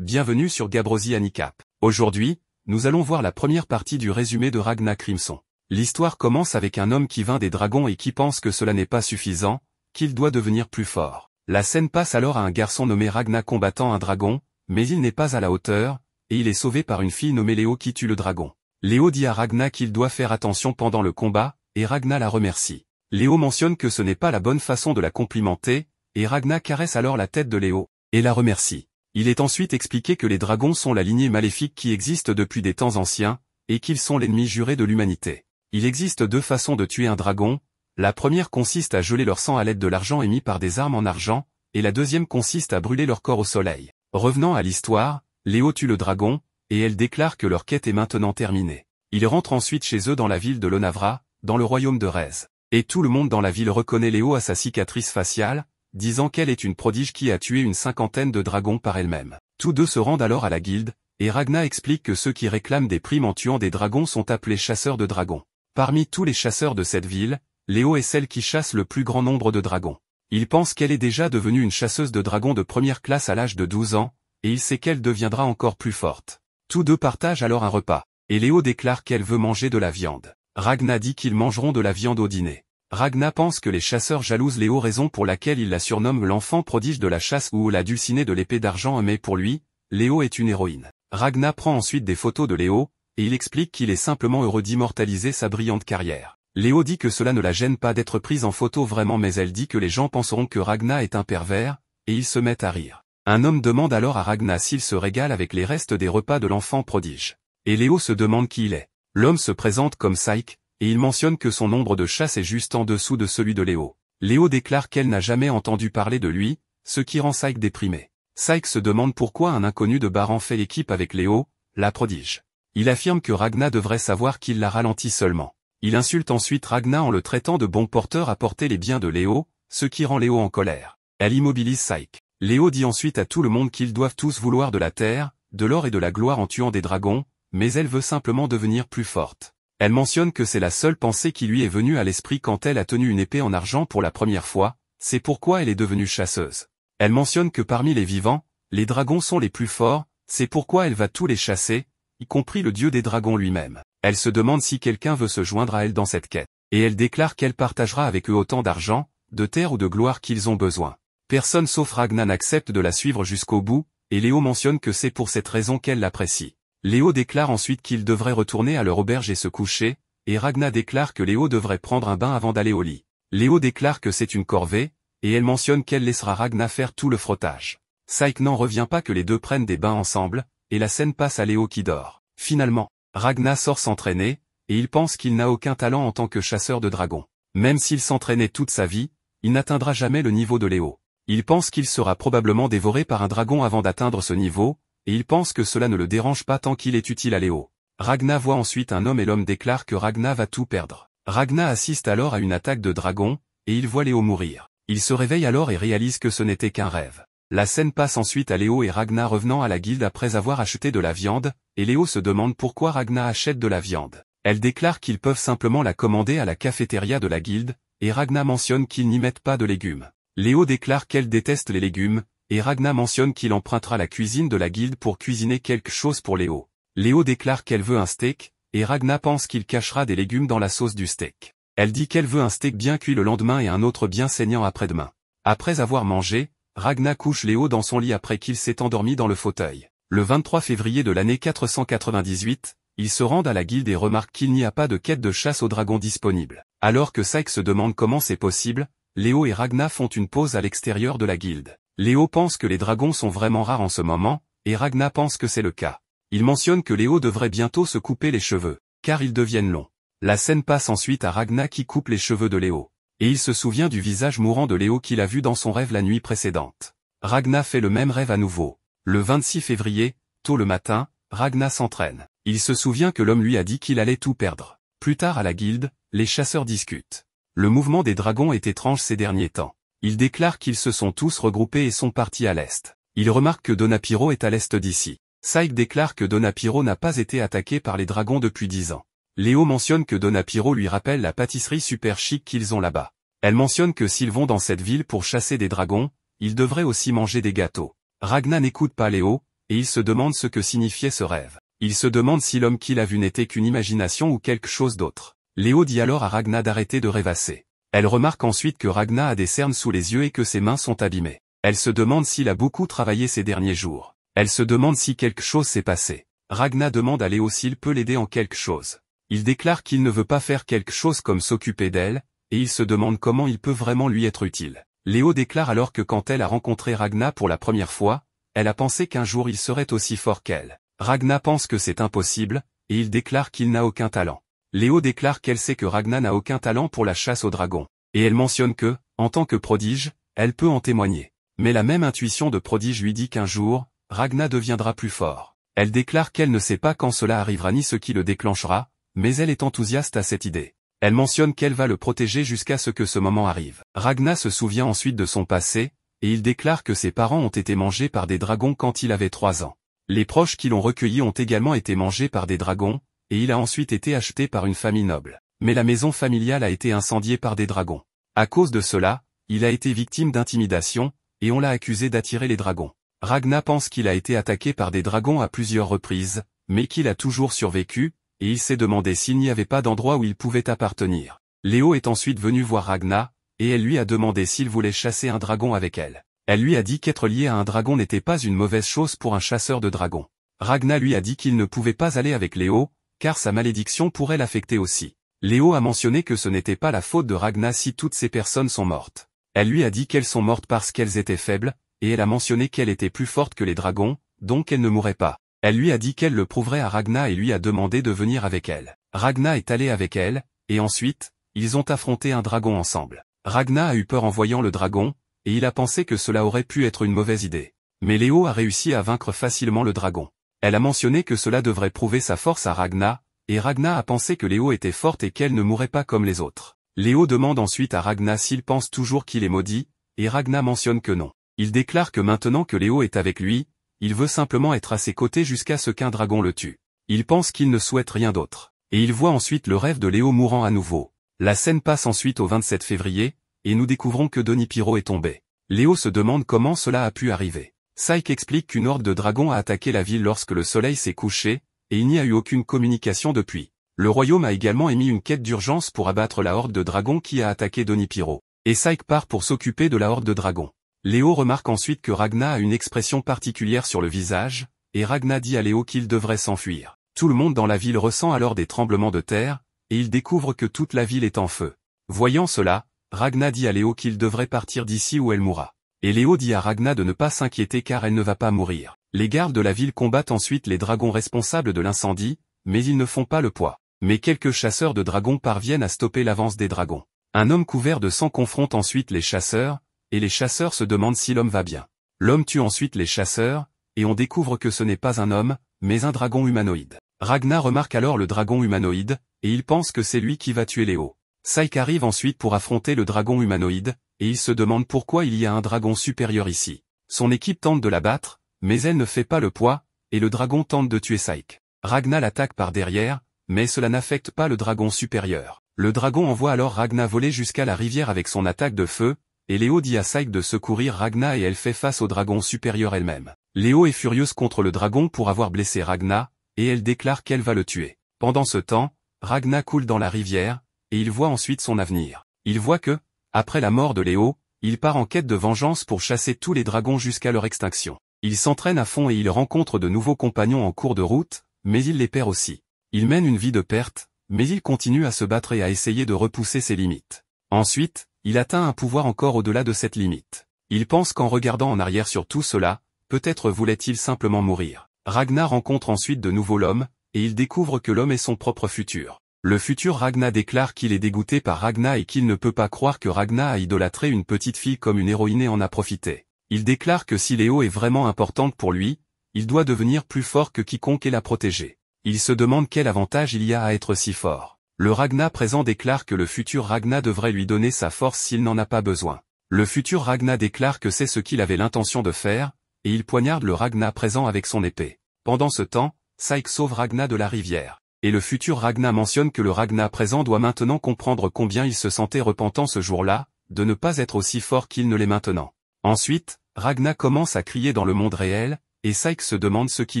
Bienvenue sur Gabrosi Handicap. Aujourd'hui, nous allons voir la première partie du résumé de Ragnar Crimson. L'histoire commence avec un homme qui vainc des dragons et qui pense que cela n'est pas suffisant, qu'il doit devenir plus fort. La scène passe alors à un garçon nommé Ragnar combattant un dragon, mais il n'est pas à la hauteur, et il est sauvé par une fille nommée Léo qui tue le dragon. Léo dit à Ragnar qu'il doit faire attention pendant le combat, et Ragnar la remercie. Léo mentionne que ce n'est pas la bonne façon de la complimenter, et Ragnar caresse alors la tête de Léo, et la remercie. Il est ensuite expliqué que les dragons sont la lignée maléfique qui existe depuis des temps anciens, et qu'ils sont l'ennemi juré de l'humanité. Il existe deux façons de tuer un dragon, la première consiste à geler leur sang à l'aide de l'argent émis par des armes en argent, et la deuxième consiste à brûler leur corps au soleil. Revenant à l'histoire, Léo tue le dragon, et elle déclare que leur quête est maintenant terminée. Ils rentrent ensuite chez eux dans la ville de Lonavra, dans le royaume de Rez. Et tout le monde dans la ville reconnaît Léo à sa cicatrice faciale, disant qu'elle est une prodige qui a tué une cinquantaine de dragons par elle-même. Tous deux se rendent alors à la guilde, et Ragnar explique que ceux qui réclament des primes en tuant des dragons sont appelés chasseurs de dragons. Parmi tous les chasseurs de cette ville, Léo est celle qui chasse le plus grand nombre de dragons. Il pense qu'elle est déjà devenue une chasseuse de dragons de première classe à l'âge de 12 ans, et il sait qu'elle deviendra encore plus forte. Tous deux partagent alors un repas, et Léo déclare qu'elle veut manger de la viande. Ragnar dit qu'ils mangeront de la viande au dîner. Ragnar pense que les chasseurs jalousent Léo, raison pour laquelle il la surnomme l'enfant prodige de la chasse ou la dulcinée de l'épée d'argent, mais pour lui, Léo est une héroïne. Ragnar prend ensuite des photos de Léo, et il explique qu'il est simplement heureux d'immortaliser sa brillante carrière. Léo dit que cela ne la gêne pas d'être prise en photo vraiment, mais elle dit que les gens penseront que Ragnar est un pervers, et ils se mettent à rire. Un homme demande alors à Ragnar s'il se régale avec les restes des repas de l'enfant prodige. Et Léo se demande qui il est. L'homme se présente comme Saïk, et il mentionne que son nombre de chasse est juste en dessous de celui de Léo. Léo déclare qu'elle n'a jamais entendu parler de lui, ce qui rend Saïk déprimé. Saïk se demande pourquoi un inconnu de Baran fait équipe avec Léo, la prodige. Il affirme que Ragnar devrait savoir qu'il la ralentit seulement. Il insulte ensuite Ragnar en le traitant de bon porteur à porter les biens de Léo, ce qui rend Léo en colère. Elle immobilise Saïk. Léo dit ensuite à tout le monde qu'ils doivent tous vouloir de la terre, de l'or et de la gloire en tuant des dragons, mais elle veut simplement devenir plus forte. Elle mentionne que c'est la seule pensée qui lui est venue à l'esprit quand elle a tenu une épée en argent pour la première fois, c'est pourquoi elle est devenue chasseuse. Elle mentionne que parmi les vivants, les dragons sont les plus forts, c'est pourquoi elle va tous les chasser, y compris le dieu des dragons lui-même. Elle se demande si quelqu'un veut se joindre à elle dans cette quête, et elle déclare qu'elle partagera avec eux autant d'argent, de terre ou de gloire qu'ils ont besoin. Personne sauf Ragnar n'accepte de la suivre jusqu'au bout, et Léo mentionne que c'est pour cette raison qu'elle l'apprécie. Léo déclare ensuite qu'ils devraient retourner à leur auberge et se coucher, et Ragnar déclare que Léo devrait prendre un bain avant d'aller au lit. Léo déclare que c'est une corvée, et elle mentionne qu'elle laissera Ragnar faire tout le frottage. Saïk n'en revient pas que les deux prennent des bains ensemble, et la scène passe à Léo qui dort. Finalement, Ragnar sort s'entraîner, et il pense qu'il n'a aucun talent en tant que chasseur de dragons. Même s'il s'entraînait toute sa vie, il n'atteindra jamais le niveau de Léo. Il pense qu'il sera probablement dévoré par un dragon avant d'atteindre ce niveau, et il pense que cela ne le dérange pas tant qu'il est utile à Léo. Ragnar voit ensuite un homme et l'homme déclare que Ragnar va tout perdre. Ragnar assiste alors à une attaque de dragon, et il voit Léo mourir. Il se réveille alors et réalise que ce n'était qu'un rêve. La scène passe ensuite à Léo et Ragnar revenant à la guilde après avoir acheté de la viande, et Léo se demande pourquoi Ragnar achète de la viande. Elle déclare qu'ils peuvent simplement la commander à la cafétéria de la guilde, et Ragnar mentionne qu'ils n'y mettent pas de légumes. Léo déclare qu'elle déteste les légumes, et Ragnar mentionne qu'il empruntera la cuisine de la guilde pour cuisiner quelque chose pour Léo. Léo déclare qu'elle veut un steak, et Ragnar pense qu'il cachera des légumes dans la sauce du steak. Elle dit qu'elle veut un steak bien cuit le lendemain et un autre bien saignant après-demain. Après avoir mangé, Ragnar couche Léo dans son lit après qu'il s'est endormi dans le fauteuil. Le 23 février de l'année 498, ils se rendent à la guilde et remarquent qu'il n'y a pas de quête de chasse aux dragons disponible. Alors que Saïk se demande comment c'est possible, Léo et Ragnar font une pause à l'extérieur de la guilde. Léo pense que les dragons sont vraiment rares en ce moment, et Ragnar pense que c'est le cas. Il mentionne que Léo devrait bientôt se couper les cheveux, car ils deviennent longs. La scène passe ensuite à Ragnar qui coupe les cheveux de Léo. Et il se souvient du visage mourant de Léo qu'il a vu dans son rêve la nuit précédente. Ragnar fait le même rêve à nouveau. Le 26 février, tôt le matin, Ragnar s'entraîne. Il se souvient que l'homme lui a dit qu'il allait tout perdre. Plus tard à la guilde, les chasseurs discutent. Le mouvement des dragons est étrange ces derniers temps. Ils déclarent qu'ils se sont tous regroupés et sont partis à l'est. Ils remarquent que Donapiro est à l'est d'ici. Saïk déclare que Donapiro n'a pas été attaqué par les dragons depuis 10 ans. Léo mentionne que Donapiro lui rappelle la pâtisserie super chic qu'ils ont là-bas. Elle mentionne que s'ils vont dans cette ville pour chasser des dragons, ils devraient aussi manger des gâteaux. Ragnar n'écoute pas Léo, et il se demande ce que signifiait ce rêve. Il se demande si l'homme qu'il a vu n'était qu'une imagination ou quelque chose d'autre. Léo dit alors à Ragna d'arrêter de rêvasser. Elle remarque ensuite que Ragna a des cernes sous les yeux et que ses mains sont abîmées. Elle se demande s'il a beaucoup travaillé ces derniers jours. Elle se demande si quelque chose s'est passé. Ragna demande à Léo s'il peut l'aider en quelque chose. Il déclare qu'il ne veut pas faire quelque chose comme s'occuper d'elle, et il se demande comment il peut vraiment lui être utile. Léo déclare alors que quand elle a rencontré Ragna pour la première fois, elle a pensé qu'un jour il serait aussi fort qu'elle. Ragna pense que c'est impossible, et il déclare qu'il n'a aucun talent. Léo déclare qu'elle sait que Ragna n'a aucun talent pour la chasse aux dragons, et elle mentionne que, en tant que prodige, elle peut en témoigner. Mais la même intuition de prodige lui dit qu'un jour, Ragna deviendra plus fort. Elle déclare qu'elle ne sait pas quand cela arrivera ni ce qui le déclenchera, mais elle est enthousiaste à cette idée. Elle mentionne qu'elle va le protéger jusqu'à ce que ce moment arrive. Ragna se souvient ensuite de son passé, et il déclare que ses parents ont été mangés par des dragons quand il avait 3 ans. Les proches qui l'ont recueilli ont également été mangés par des dragons, et il a ensuite été acheté par une famille noble. Mais la maison familiale a été incendiée par des dragons. À cause de cela, il a été victime d'intimidation, et on l'a accusé d'attirer les dragons. Ragna pense qu'il a été attaqué par des dragons à plusieurs reprises, mais qu'il a toujours survécu, et il s'est demandé s'il n'y avait pas d'endroit où il pouvait appartenir. Léo est ensuite venu voir Ragna, et elle lui a demandé s'il voulait chasser un dragon avec elle. Elle lui a dit qu'être lié à un dragon n'était pas une mauvaise chose pour un chasseur de dragons. Ragna lui a dit qu'il ne pouvait pas aller avec Léo, car sa malédiction pourrait l'affecter aussi. Léo a mentionné que ce n'était pas la faute de Ragna si toutes ces personnes sont mortes. Elle lui a dit qu'elles sont mortes parce qu'elles étaient faibles, et elle a mentionné qu'elle était plus forte que les dragons, donc elle ne mourrait pas. Elle lui a dit qu'elle le prouverait à Ragna et lui a demandé de venir avec elle. Ragna est allé avec elle, et ensuite, ils ont affronté un dragon ensemble. Ragna a eu peur en voyant le dragon, et il a pensé que cela aurait pu être une mauvaise idée. Mais Léo a réussi à vaincre facilement le dragon. Elle a mentionné que cela devrait prouver sa force à Ragna, et Ragna a pensé que Léo était forte et qu'elle ne mourrait pas comme les autres. Léo demande ensuite à Ragna s'il pense toujours qu'il est maudit, et Ragna mentionne que non. Il déclare que maintenant que Léo est avec lui, il veut simplement être à ses côtés jusqu'à ce qu'un dragon le tue. Il pense qu'il ne souhaite rien d'autre. Et il voit ensuite le rêve de Léo mourant à nouveau. La scène passe ensuite au 27 février, et nous découvrons que Donipiro est tombé. Léo se demande comment cela a pu arriver. Saïk explique qu'une horde de dragons a attaqué la ville lorsque le soleil s'est couché, et il n'y a eu aucune communication depuis. Le royaume a également émis une quête d'urgence pour abattre la horde de dragons qui a attaqué Donipiro. Et Saïk part pour s'occuper de la horde de dragons. Léo remarque ensuite que Ragna a une expression particulière sur le visage, et Ragna dit à Léo qu'il devrait s'enfuir. Tout le monde dans la ville ressent alors des tremblements de terre, et il découvre que toute la ville est en feu. Voyant cela, Ragna dit à Léo qu'il devrait partir d'ici où elle mourra. Et Léo dit à Ragna de ne pas s'inquiéter car elle ne va pas mourir. Les gardes de la ville combattent ensuite les dragons responsables de l'incendie, mais ils ne font pas le poids. Mais quelques chasseurs de dragons parviennent à stopper l'avance des dragons. Un homme couvert de sang confronte ensuite les chasseurs, et les chasseurs se demandent si l'homme va bien. L'homme tue ensuite les chasseurs, et on découvre que ce n'est pas un homme, mais un dragon humanoïde. Ragna remarque alors le dragon humanoïde, et il pense que c'est lui qui va tuer Léo. Saïk arrive ensuite pour affronter le dragon humanoïde, et il se demande pourquoi il y a un dragon supérieur ici. Son équipe tente de l'abattre, mais elle ne fait pas le poids, et le dragon tente de tuer Saïk. Ragna l'attaque par derrière, mais cela n'affecte pas le dragon supérieur. Le dragon envoie alors Ragna voler jusqu'à la rivière avec son attaque de feu, et Léo dit à Saïk de secourir Ragna et elle fait face au dragon supérieur elle-même. Léo est furieuse contre le dragon pour avoir blessé Ragna, et elle déclare qu'elle va le tuer. Pendant ce temps, Ragna coule dans la rivière, et il voit ensuite son avenir. Il voit que, après la mort de Léo, il part en quête de vengeance pour chasser tous les dragons jusqu'à leur extinction. Il s'entraîne à fond et il rencontre de nouveaux compagnons en cours de route, mais il les perd aussi. Il mène une vie de perte, mais il continue à se battre et à essayer de repousser ses limites. Ensuite, il atteint un pouvoir encore au-delà de cette limite. Il pense qu'en regardant en arrière sur tout cela, peut-être voulait-il simplement mourir. Ragna rencontre ensuite de nouveau l'homme, et il découvre que l'homme est son propre futur. Le futur Ragna déclare qu'il est dégoûté par Ragna et qu'il ne peut pas croire que Ragna a idolâtré une petite fille comme une héroïne et en a profité. Il déclare que si Léo est vraiment importante pour lui, il doit devenir plus fort que quiconque et la protéger. Il se demande quel avantage il y a à être si fort. Le Ragna présent déclare que le futur Ragna devrait lui donner sa force s'il n'en a pas besoin. Le futur Ragna déclare que c'est ce qu'il avait l'intention de faire, et il poignarde le Ragna présent avec son épée. Pendant ce temps, Saïk sauve Ragna de la rivière. Et le futur Ragna mentionne que le Ragna présent doit maintenant comprendre combien il se sentait repentant ce jour-là, de ne pas être aussi fort qu'il ne l'est maintenant. Ensuite, Ragna commence à crier dans le monde réel, et Saïk se demande ce qui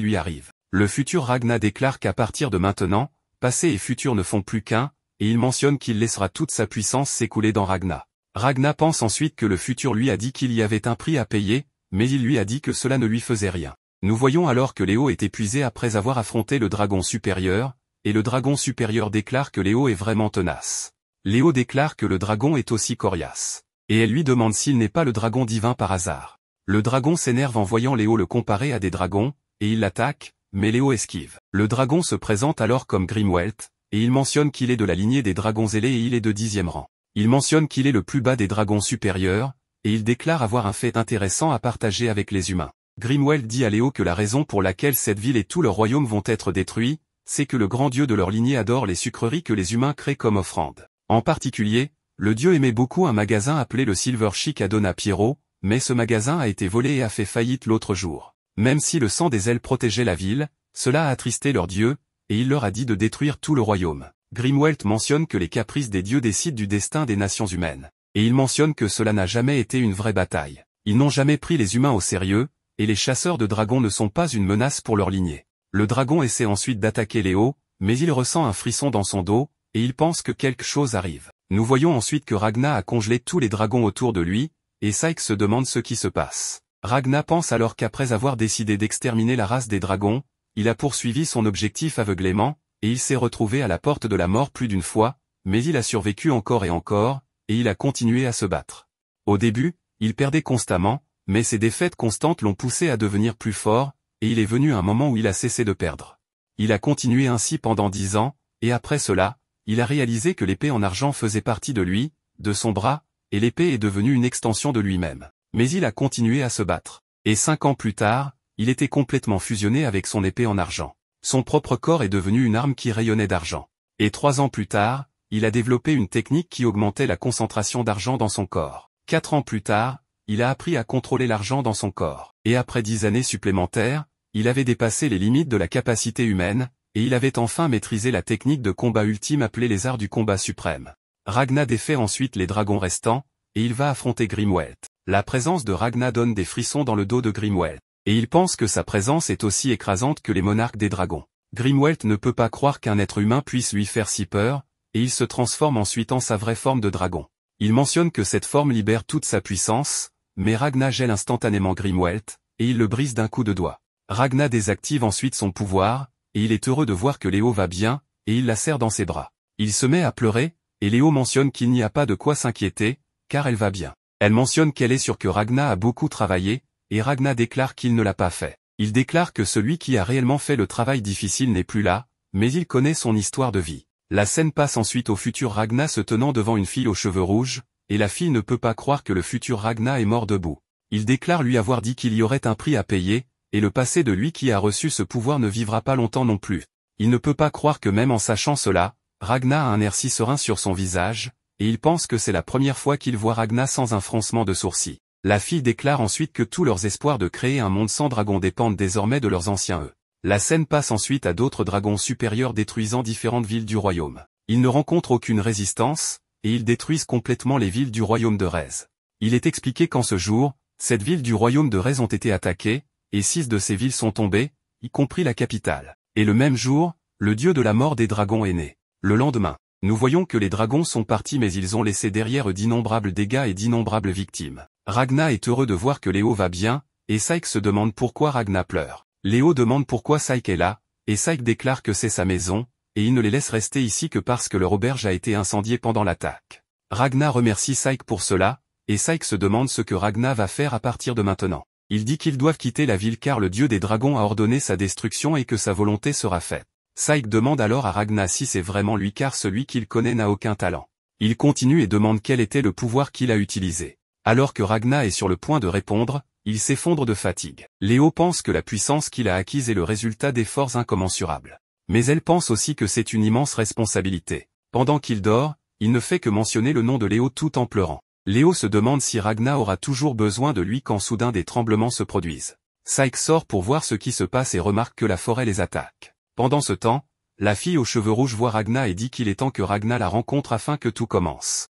lui arrive. Le futur Ragna déclare qu'à partir de maintenant, passé et futur ne font plus qu'un, et il mentionne qu'il laissera toute sa puissance s'écouler dans Ragna. Ragna pense ensuite que le futur lui a dit qu'il y avait un prix à payer, mais il lui a dit que cela ne lui faisait rien. Nous voyons alors que Léo est épuisé après avoir affronté le dragon supérieur, et le dragon supérieur déclare que Léo est vraiment tenace. Léo déclare que le dragon est aussi coriace. Et elle lui demande s'il n'est pas le dragon divin par hasard. Le dragon s'énerve en voyant Léo le comparer à des dragons, et il l'attaque, mais Léo esquive. Le dragon se présente alors comme Grimwelt, et il mentionne qu'il est de la lignée des dragons ailés et il est de 10e rang. Il mentionne qu'il est le plus bas des dragons supérieurs, et il déclare avoir un fait intéressant à partager avec les humains. Grimwelt dit à Léo que la raison pour laquelle cette ville et tout leur royaume vont être détruits, c'est que le grand dieu de leur lignée adore les sucreries que les humains créent comme offrande. En particulier, le dieu aimait beaucoup un magasin appelé le Silver Chic à Dona Piero, mais ce magasin a été volé et a fait faillite l'autre jour. Même si le sang des ailes protégeait la ville, cela a attristé leur dieu, et il leur a dit de détruire tout le royaume. Grimwelt mentionne que les caprices des dieux décident du destin des nations humaines. Et il mentionne que cela n'a jamais été une vraie bataille. Ils n'ont jamais pris les humains au sérieux, et les chasseurs de dragons ne sont pas une menace pour leur lignée. Le dragon essaie ensuite d'attaquer Léo, mais il ressent un frisson dans son dos, et il pense que quelque chose arrive. Nous voyons ensuite que Ragna a congelé tous les dragons autour de lui, et Saïk se demande ce qui se passe. Ragna pense alors qu'après avoir décidé d'exterminer la race des dragons, il a poursuivi son objectif aveuglément, et il s'est retrouvé à la porte de la mort plus d'une fois, mais il a survécu encore et encore, et il a continué à se battre. Au début, il perdait constamment, mais ses défaites constantes l'ont poussé à devenir plus fort, et il est venu un moment où il a cessé de perdre. Il a continué ainsi pendant 10 ans, et après cela, il a réalisé que l'épée en argent faisait partie de lui, de son bras, et l'épée est devenue une extension de lui-même. Mais il a continué à se battre. Et 5 ans plus tard, il était complètement fusionné avec son épée en argent. Son propre corps est devenu une arme qui rayonnait d'argent. Et 3 ans plus tard, il a développé une technique qui augmentait la concentration d'argent dans son corps. 4 ans plus tard, il a appris à contrôler l'argent dans son corps. Et après 10 années supplémentaires, il avait dépassé les limites de la capacité humaine, et il avait enfin maîtrisé la technique de combat ultime appelée les arts du combat suprême. Ragna défait ensuite les dragons restants, et il va affronter Grimwelt. La présence de Ragna donne des frissons dans le dos de Grimwelt, et il pense que sa présence est aussi écrasante que les monarques des dragons. Grimwelt ne peut pas croire qu'un être humain puisse lui faire si peur, et il se transforme ensuite en sa vraie forme de dragon. Il mentionne que cette forme libère toute sa puissance, mais Ragna gèle instantanément Grimwelt, et il le brise d'un coup de doigt. Ragna désactive ensuite son pouvoir, et il est heureux de voir que Léo va bien, et il la serre dans ses bras. Il se met à pleurer, et Léo mentionne qu'il n'y a pas de quoi s'inquiéter, car elle va bien. Elle mentionne qu'elle est sûre que Ragna a beaucoup travaillé, et Ragna déclare qu'il ne l'a pas fait. Il déclare que celui qui a réellement fait le travail difficile n'est plus là, mais il connaît son histoire de vie. La scène passe ensuite au futur Ragna se tenant devant une fille aux cheveux rouges, et la fille ne peut pas croire que le futur Ragna est mort debout. Il déclare lui avoir dit qu'il y aurait un prix à payer, et le passé de lui qui a reçu ce pouvoir ne vivra pas longtemps non plus. Il ne peut pas croire que même en sachant cela, Ragna a un air si serein sur son visage, et il pense que c'est la première fois qu'il voit Ragna sans un froncement de sourcils. La fille déclare ensuite que tous leurs espoirs de créer un monde sans dragons dépendent désormais de leurs anciens eux. La scène passe ensuite à d'autres dragons supérieurs détruisant différentes villes du royaume. Ils ne rencontrent aucune résistance, et ils détruisent complètement les villes du royaume de Rez. Il est expliqué qu'en ce jour, 7 villes du royaume de Rez ont été attaquées, et 6 de ces villes sont tombées, y compris la capitale. Et le même jour, le dieu de la mort des dragons est né. Le lendemain, nous voyons que les dragons sont partis mais ils ont laissé derrière eux d'innombrables dégâts et d'innombrables victimes. Ragna est heureux de voir que Léo va bien, et Saïk se demande pourquoi Ragna pleure. Léo demande pourquoi Saïk est là, et Saïk déclare que c'est sa maison, et il ne les laisse rester ici que parce que leur auberge a été incendiée pendant l'attaque. Ragna remercie Saïk pour cela, et Saïk se demande ce que Ragna va faire à partir de maintenant. Il dit qu'ils doivent quitter la ville car le dieu des dragons a ordonné sa destruction et que sa volonté sera faite. Saïk demande alors à Ragna si c'est vraiment lui car celui qu'il connaît n'a aucun talent. Il continue et demande quel était le pouvoir qu'il a utilisé. Alors que Ragna est sur le point de répondre, il s'effondre de fatigue. Léo pense que la puissance qu'il a acquise est le résultat d'efforts incommensurables. Mais elle pense aussi que c'est une immense responsabilité. Pendant qu'il dort, il ne fait que mentionner le nom de Léo tout en pleurant. Léo se demande si Ragna aura toujours besoin de lui quand soudain des tremblements se produisent. Saïk sort pour voir ce qui se passe et remarque que la forêt les attaque. Pendant ce temps, la fille aux cheveux rouges voit Ragna et dit qu'il est temps que Ragna la rencontre afin que tout commence.